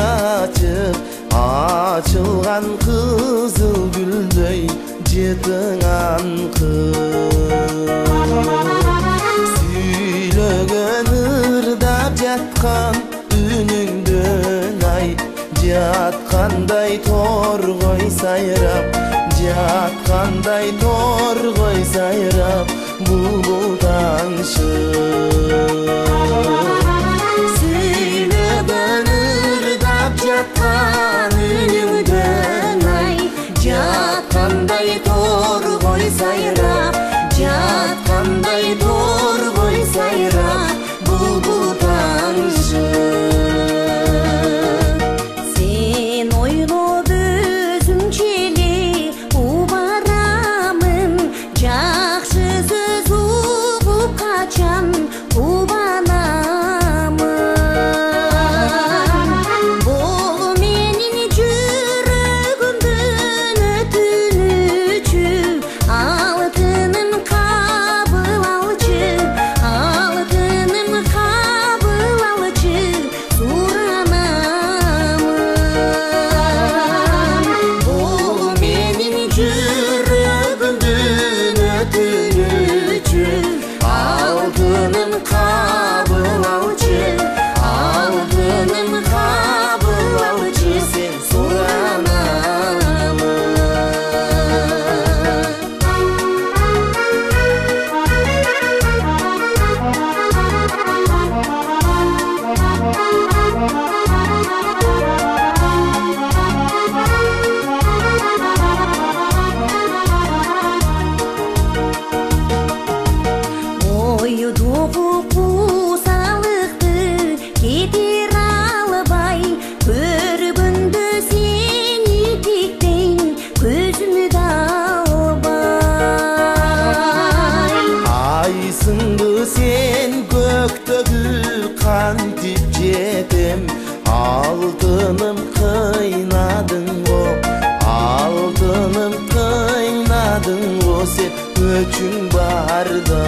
açık açılgan kızıl güldöy jetıňan kız. Süylögön ırdap jatkan үнүңдөн ай жаткандай торгой сайрап жаткандай торгой сайрап булбул таңшы сүйлөгөн ырдап жаткан үнүңдөн ай жаткандай торгой сайрап жаткандай торгой сайрап булбул таңшы Sen göktөгү kantip жетем алтыным кыйнадың го алтыным кыйнадың го сен өчүң барда